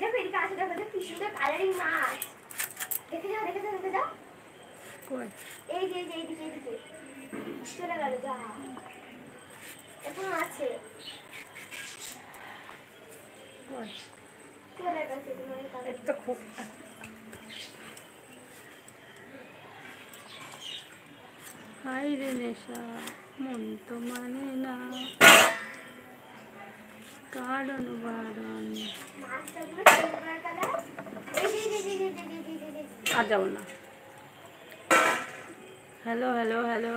দেখো এদিকে আসো, দেখো কি সুন্দর কালারিং মাছ। দেখে যাও, দেখে যাও, দেখে যাও। এই যে এইদিকে এইদিকে চলে গেল। যা এখন আছে, চলে গেছে তো খুব। হাই রে নেশা মন তো মানে না, কারণ বারণ। আর যাবো না। হ্যালো হ্যালো হ্যালো,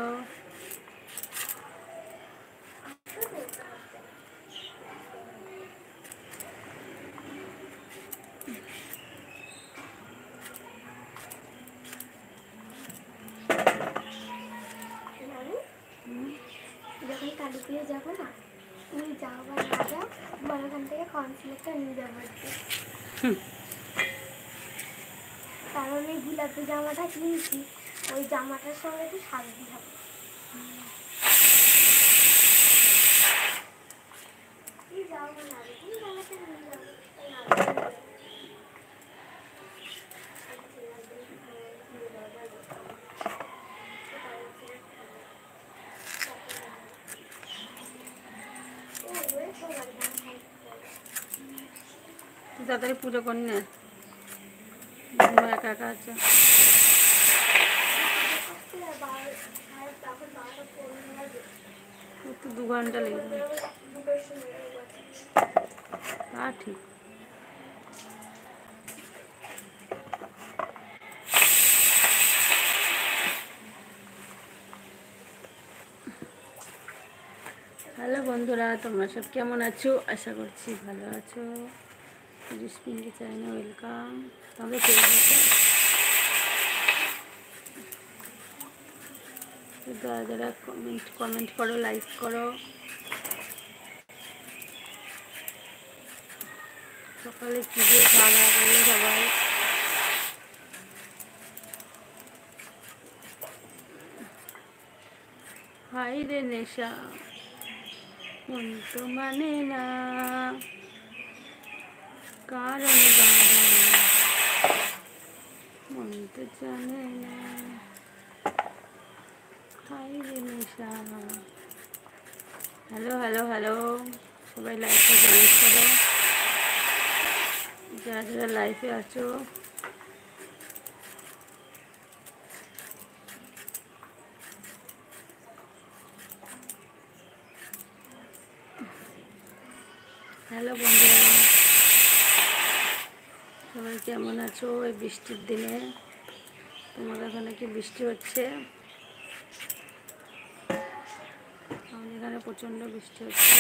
যখন কালী পুজো যাবো না, তুমি যাও বা না যাও, তোমার ওখান থেকে কনসিলারটা নিয়ে যাবো। কারণ এই গোলাপি জামাটা কিনছি, ওই জামাটার সঙ্গে একটু সাজতে হবে। যাও বা না যাও, তুমি জামাটা নিয়ে যাবো। তুই তাড়াতাড়ি পুজো কর না, একা একা আছে। তো 2 ঘন্টা লেগে যাবে। তা ঠিক। হ্যালো বন্ধুরা, তোমরা সব কেমন আছো? আশা করছি ভালো আছো। রিসপিঙ্কি চ্যানেলে ওয়েলকাম। তবে ফেসবুকে যারা যারা কমেন্ট করো, লাইক করো। সকালে কি দিয়ে খাওয়া দাওয়া করলো সবাই? হাই রে নেশা মন তো মানে না, কারণ মন তো জানে না। হাই রে নেশা। হ্যালো হ্যালো হ্যালো, সবাই লাইফে জয়েন করো, যারা যারা লাইফে আছো। হ্যালো বন্ধুরা, সবাই কেমন আছো এই বৃষ্টির দিনে? তোমাদের এখানে কি বৃষ্টি হচ্ছে? আমাদের এখানে প্রচণ্ড বৃষ্টি হচ্ছে।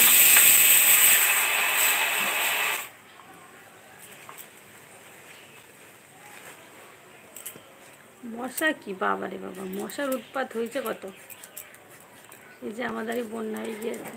মশা কি বাবা রে বাবা, মশার উৎপাত হয়েছে কত। এই যে আমাদের বন্যা হয়ে গিয়েছে।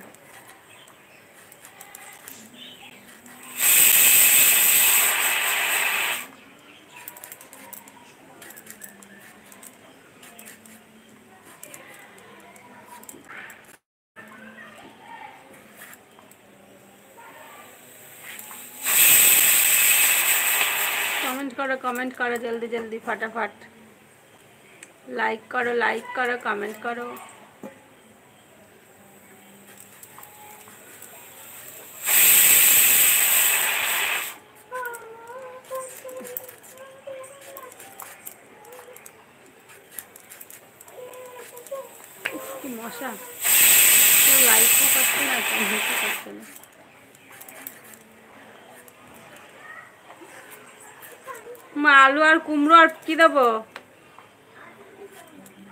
कमेंट करो जल्दी जल्दी फटाफट। लाइक करो कमेंट करो। की मशा तो लाइक तो करते ना, कमेंट करते ना। आलू और कुमड़ो और कि देव?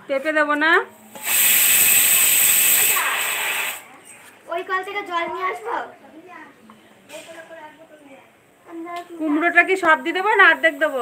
पेपे देव ना? कुमड़ोटा कि सब दिए देव ना अर्धेक देव?